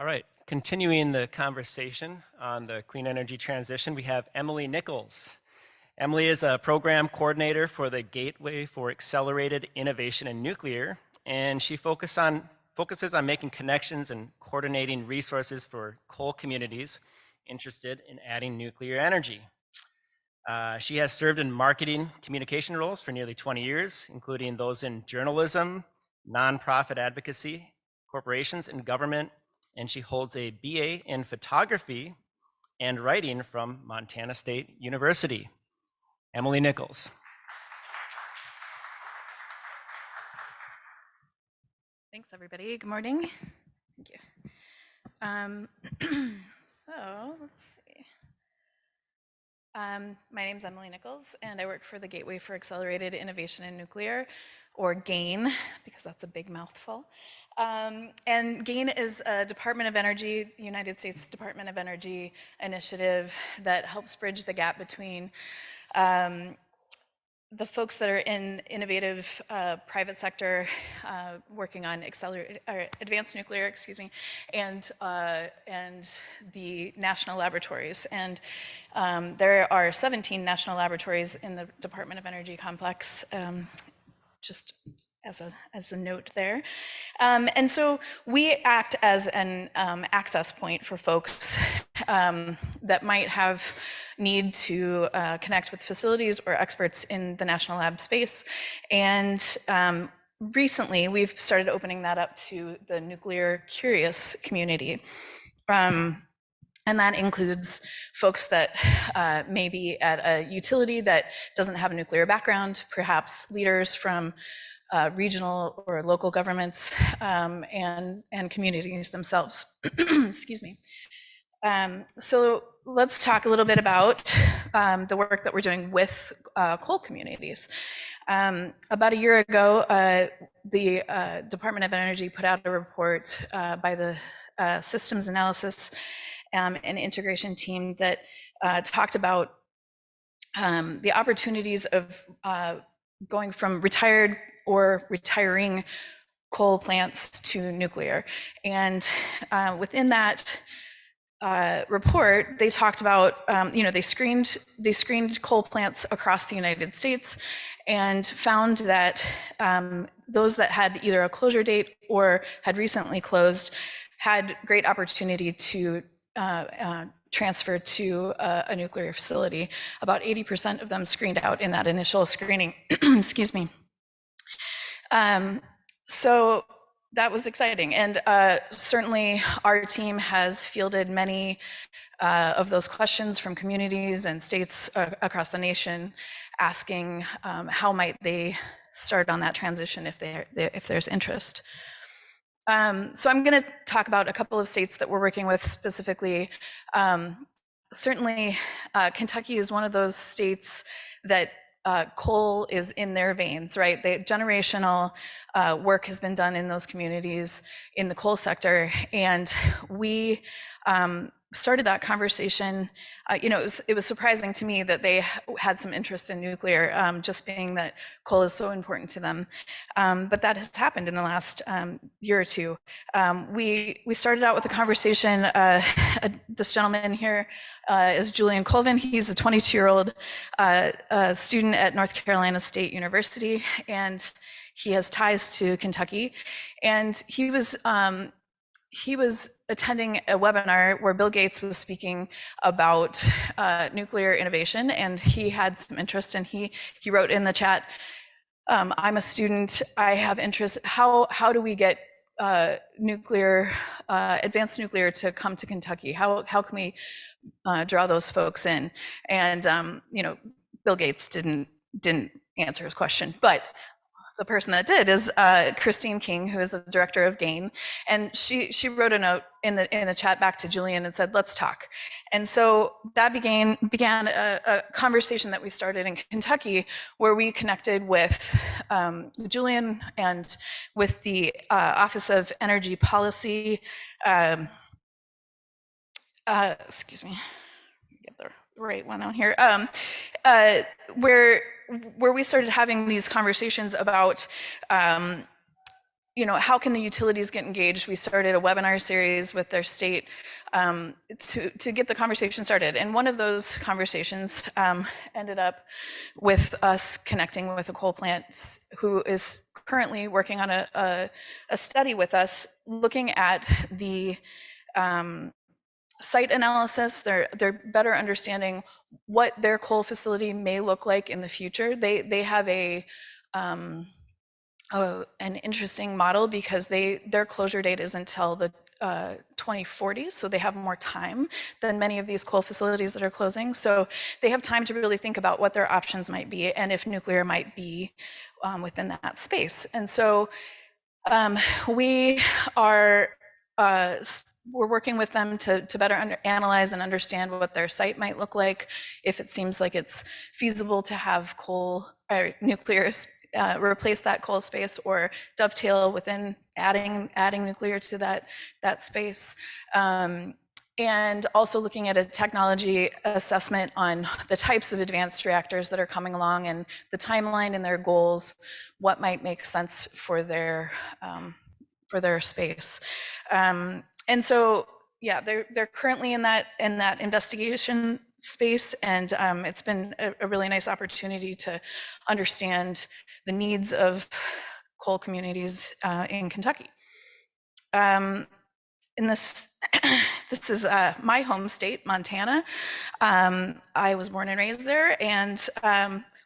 All right, continuing the conversation on the clean energy transition, we have Emily Nichols. Emily is a program coordinator for the Gateway for Accelerated Innovation in Nuclear, and she focuses on making connections and coordinating resources for coal communities interested in adding nuclear energy. She has served in marketing communication roles for nearly 20 years, including those in journalism, nonprofit advocacy, corporations, and government, and she holds a BA in photography and writing from Montana State University. Emily Nichols. Thanks, everybody. Good morning. Thank you. So let's see. My name's Emily Nichols, and I work for the Gateway for Accelerated Innovation in Nuclear, or GAIN, because that's a big mouthful. And GAIN is a Department of Energy, United States Department of Energy initiative that helps bridge the gap between the folks that are in innovative private sector working on advanced nuclear, and the national laboratories. And there are 17 national laboratories in the Department of Energy complex, just as a note there. And so we act as an access point for folks that might have need to connect with facilities or experts in the national lab space. And recently, we've started opening that up to the nuclear curious community. And that includes folks that may be at a utility that doesn't have a nuclear background, perhaps leaders from regional or local governments and communities themselves. Excuse me. So let's talk a little bit about the work that we're doing with coal communities. About a year ago, the Department of Energy put out a report by the Systems Analysis and Integration team that talked about the opportunities of going from retired or retiring coal plants to nuclear. And within that report, they talked about, they screened coal plants across the United States and found that those that had either a closure date or had recently closed had great opportunity to transfer to a nuclear facility. About 80% of them screened out in that initial screening. Excuse me. So that was exciting, and certainly our team has fielded many of those questions from communities and states across the nation, asking how might they start on that transition if there's interest. So I'm going to talk about a couple of states that we're working with specifically. Certainly, Kentucky is one of those states that coal is in their veins, right? The generational work has been done in those communities in the coal sector, and we started that conversation. It was surprising to me that they had some interest in nuclear, just being that coal is so important to them. But that has happened in the last year or two. We started out with a conversation. This gentleman here is Julian Colvin. He's a 22-year-old student at North Carolina State University, and he has ties to Kentucky. And he was attending a webinar where Bill Gates was speaking about nuclear innovation, and he had some interest, and he wrote in the chat, I'm a student, I have interest, how do we get advanced nuclear to come to Kentucky? How can we draw those folks in? And Bill Gates didn't answer his question, but the person that did is Christine King, who is the director of GAIN, and she wrote a note in the chat back to Julian and said, "Let's talk." And so that began a conversation that we started in Kentucky, where we connected with Julian and with the Office of Energy Policy. Excuse me, get the right one on here. Where we started having these conversations about how can the utilities get engaged? We started a webinar series with their state to get the conversation started. And one of those conversations ended up with us connecting with a coal plant who is currently working on a study with us, looking at the site analysis. They're better understanding what their coal facility may look like in the future. They have an interesting model because their closure date is until the 2040s, so they have more time than many of these coal facilities that are closing. So they have time to really think about what their options might be and if nuclear might be within that space. And so we are we're working with them to better analyze and understand what their site might look like, if it seems like it's feasible to have coal or nuclear replace that coal space or dovetail within adding nuclear to that space. And also looking at a technology assessment on the types of advanced reactors that are coming along and the timeline and their goals, what might make sense for their space. And so, yeah, they're currently in that investigation space, and it's been a really nice opportunity to understand the needs of coal communities in Kentucky. In this is my home state, Montana. I was born and raised there, and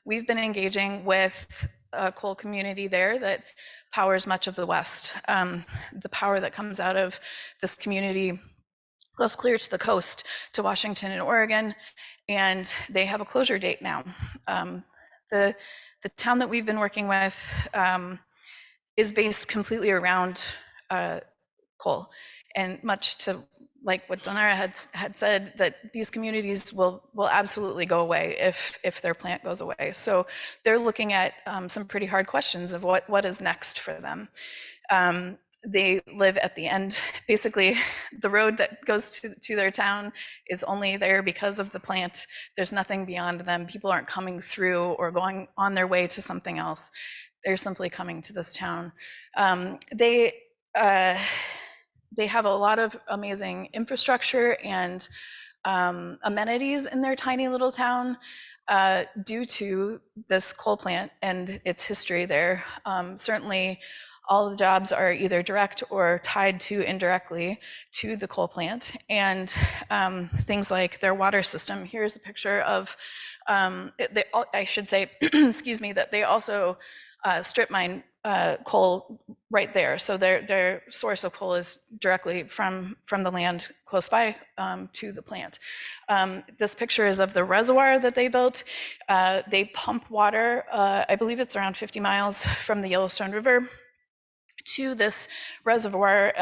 we've been engaging with a coal community there that powers much of the West. The power that comes out of this community goes clear to the coast, to Washington and Oregon, and they have a closure date now. The town that we've been working with is based completely around coal, and much to like what Donara had said, that these communities will absolutely go away if their plant goes away. So they're looking at some pretty hard questions of what is next for them. They live at the end. Basically, the road that goes to their town is only there because of the plant. There's nothing beyond them. People aren't coming through or going on their way to something else. They're simply coming to this town. They have a lot of amazing infrastructure and amenities in their tiny little town due to this coal plant and its history there. Certainly, all the jobs are either direct or tied to indirectly to the coal plant, and things like their water system. Here's a picture of, I should say, excuse me, that they also strip mine coal right there. So their source of coal is directly from the land close by to the plant. This picture is of the reservoir that they built. They pump water, I believe it's around 50 miles from the Yellowstone River to this reservoir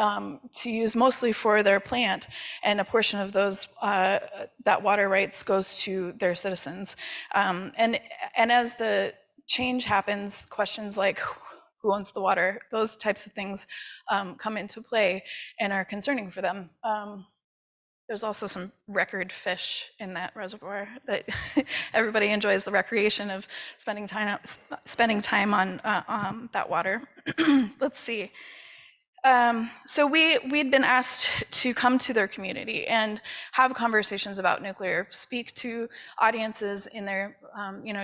to use mostly for their plant, and a portion of those that water rights goes to their citizens. And as the change happens, questions like who owns the water, those types of things come into play and are concerning for them. There's also some record fish in that reservoir that everybody enjoys the recreation of spending time on that water. Let's see. So we'd been asked to come to their community and have conversations about nuclear, speak to audiences in their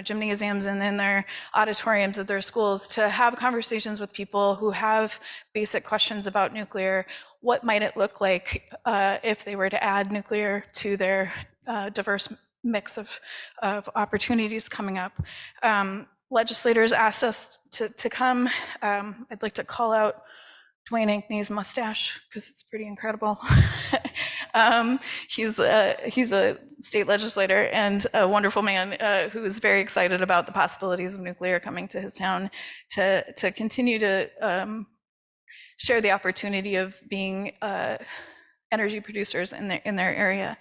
gymnasiums and in their auditoriums at their schools, to have conversations with people who have basic questions about nuclear. What might it look like if they were to add nuclear to their diverse mix of opportunities coming up? Legislators asked us to come. I'd like to call out Dwayne Ankney's mustache because it's pretty incredible. He's a state legislator and a wonderful man who is very excited about the possibilities of nuclear coming to his town to continue to share the opportunity of being energy producers in their area.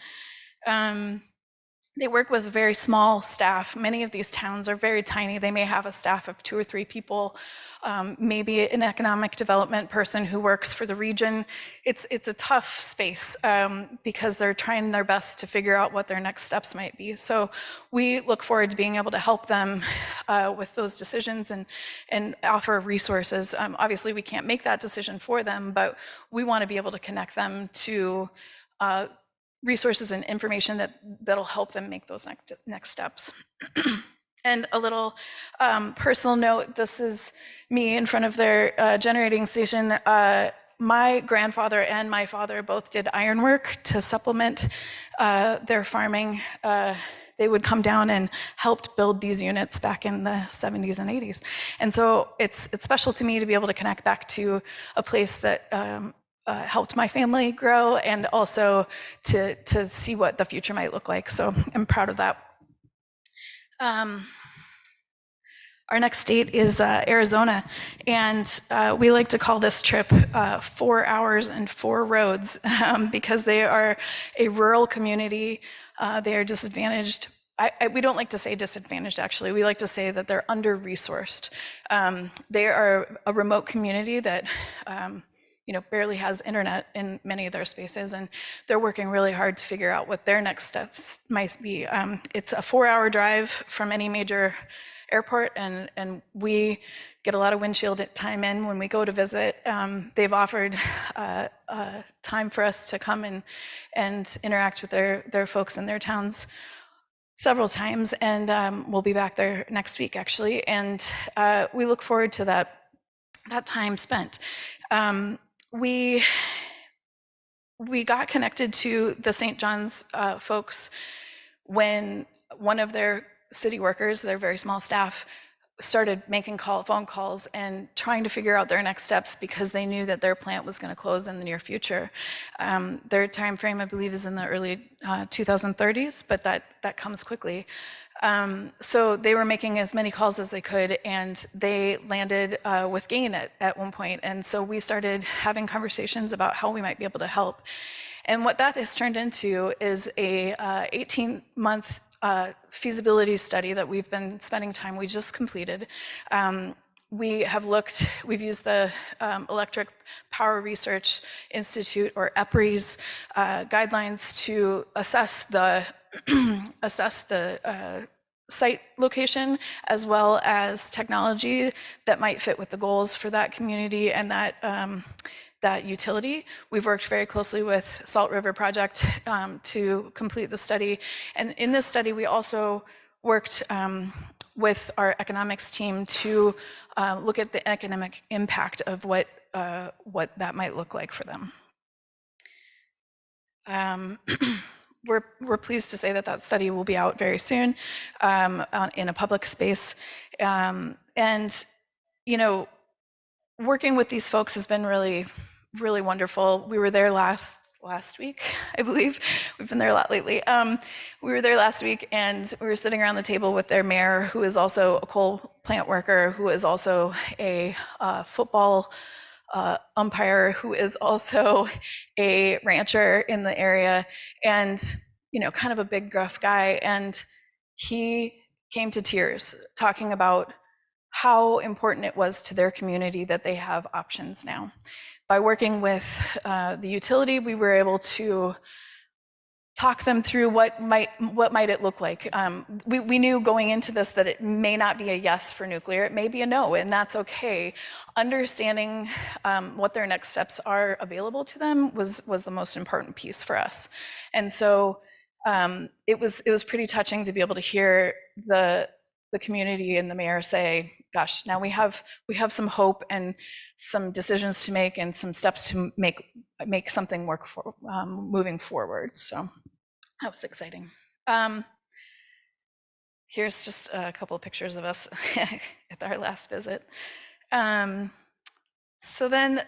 They work with a very small staff. Many of these towns are very tiny. They may have a staff of 2 or 3 people, maybe an economic development person who works for the region. It's a tough space because they're trying their best to figure out what their next steps might be. So we look forward to being able to help them with those decisions and offer resources. Obviously, we can't make that decision for them, but we want to be able to connect them to resources and information that'll help them make those next steps. And a little personal note, this is me in front of their generating station. My grandfather and my father both did ironwork to supplement their farming. They would come down and helped build these units back in the 70s and 80s. And so it's special to me to be able to connect back to a place that helped my family grow, and also to see what the future might look like. So I'm proud of that. Our next state is Arizona, and we like to call this trip 4 hours and 4 roads because they are a rural community. They are disadvantaged. We don't like to say disadvantaged, actually. We like to say that they're under-resourced. They are a remote community that barely has internet in many of their spaces, and they're working really hard to figure out what their next steps might be. It's a 4-hour drive from any major airport, and we get a lot of windshield time in when we go to visit. They've offered time for us to come and interact with their folks in their towns several times, and we'll be back there next week, actually, and we look forward to that time spent. We got connected to the St. John's folks when one of their city workers, their very small staff, started making phone calls and trying to figure out their next steps because they knew that their plant was going to close in the near future. Their time frame, I believe, is in the early 2030s, but that comes quickly. So they were making as many calls as they could, and they landed with gain at one point. And so we started having conversations about how we might be able to help. And what that has turned into is a 18-month feasibility study that we've been spending time. We just completed. We've used the Electric Power Research Institute, or EPRI's, guidelines to assess the site location, as well as technology that might fit with the goals for that community and that utility. We've worked very closely with Salt River Project to complete the study. And in this study, we also worked with our economics team to look at the economic impact of what that might look like for them. We're pleased to say that study will be out very soon in a public space. And, working with these folks has been really, really wonderful. We were there last week, I believe. We've been there a lot lately. We were there last week, and we were sitting around the table with their mayor, who is also a coal plant worker, who is also a football umpire, who is also a rancher in the area, and kind of a big gruff guy. And he came to tears talking about how important it was to their community that they have options now. By working with the utility, we were able to talk them through what might it look like. We knew going into this that it may not be a yes for nuclear, it may be a no, and that's okay. Understanding what their next steps are available to them was the most important piece for us. And so it was pretty touching to be able to hear the community and the mayor say, gosh, now we have some hope and some decisions to make and some steps to make something work for moving forward. So that was exciting. Here's just a couple of pictures of us at our last visit. So then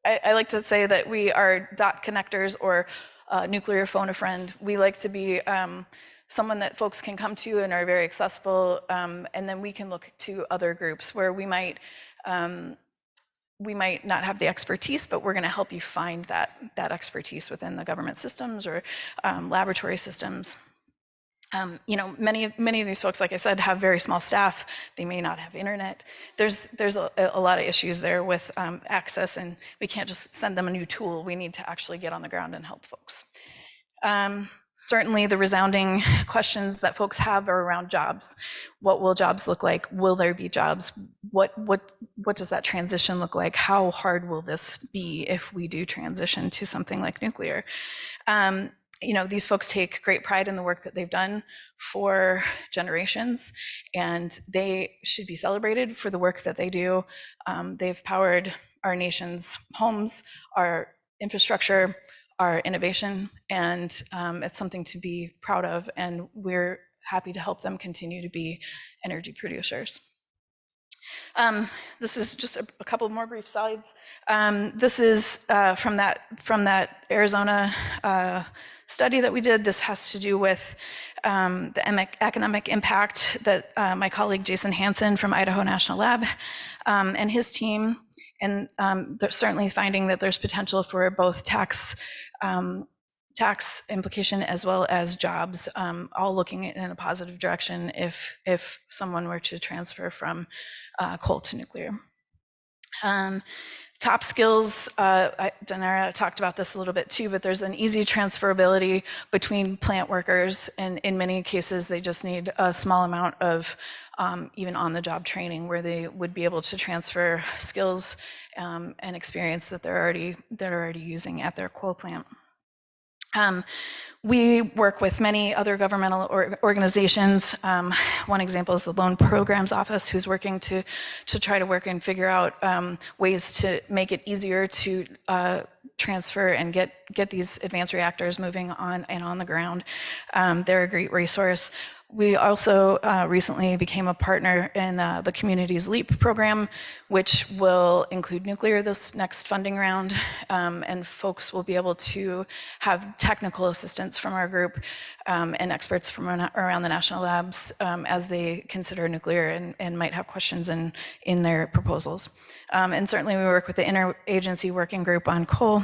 I like to say that we are dot connectors, or nuclear phone a friend. We like to be someone that folks can come to and are very accessible, and then we can look to other groups where we might we might not have the expertise, but we're going to help you find that expertise within the government systems or laboratory systems. You know, many of these folks, like I said, have very small staff. They may not have internet. There's a lot of issues there with access, and we can't just send them a new tool. We need to actually get on the ground and help folks. Certainly the resounding questions that folks have are around jobs. What will jobs look like? Will there be jobs? What does that transition look like? How hard will this be if we do transition to something like nuclear? You know, these folks take great pride in the work that they've done for generations, and they should be celebrated for the work that they do. They've powered our nation's homes, our infrastructure, our innovation, and it's something to be proud of, and we're happy to help them continue to be energy producers. This is just a couple more brief slides. This is from that Arizona study that we did. This has to do with the economic impact that my colleague Jason Hansen from Idaho National Lab and his team, and they're certainly finding that there's potential for both tax implication as well as jobs, all looking in a positive direction if someone were to transfer from coal to nuclear. Top skills, Danara talked about this a little bit too, but there's an easy transferability between plant workers, and in many cases they just need a small amount of even on-the-job training where they would be able to transfer skills and experience that they're already using at their coal plant. We work with many other governmental organizations. One example is the Loan Programs Office, who's working to try to work and figure out ways to make it easier to transfer and get these advanced reactors moving on the ground. They're a great resource. We also recently became a partner in the Communities LEAP program, which will include nuclear this next funding round, and folks will be able to have technical assistance from our group and experts from around the national labs as they consider nuclear and might have questions in their proposals. And certainly we work with the Interagency Working Group on Coal.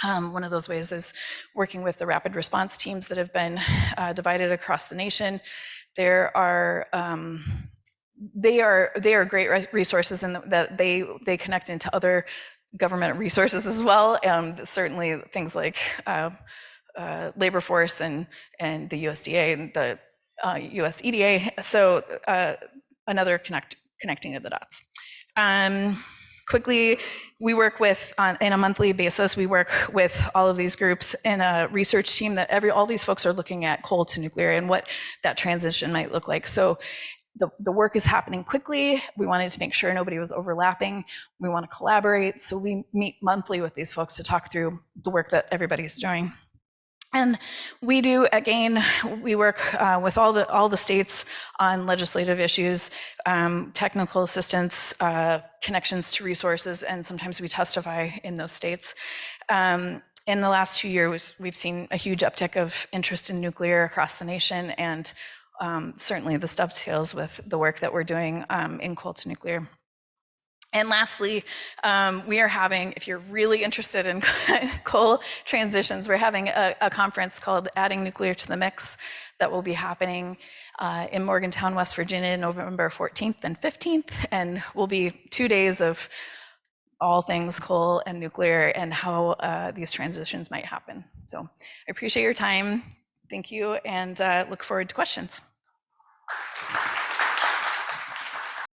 One of those ways is working with the rapid response teams that have been divided across the nation. They are great resources in that they connect into other government resources as well. Certainly things like labor force and the USDA and the US EDA. So another connecting of the dots. Quickly, we work with, in a monthly basis, we work with all of these groups in a research team that all these folks are looking at coal to nuclear and what that transition might look like. So the work is happening quickly. We wanted to make sure nobody was overlapping. We want to collaborate. So we meet monthly with these folks to talk through the work that everybody's doing. And we do, again, we work with all the states on legislative issues, technical assistance, connections to resources, and sometimes we testify in those states. In the last 2 years, we've seen a huge uptick of interest in nuclear across the nation, and certainly this dovetails with the work that we're doing in coal to nuclear. And lastly, we are having, if you're really interested in coal transitions, we're having a conference called Adding Nuclear to the Mix that will be happening in Morgantown, West Virginia, November 14th and 15th, and will be 2 days of all things coal and nuclear and how these transitions might happen. So I appreciate your time. Thank you, and look forward to questions.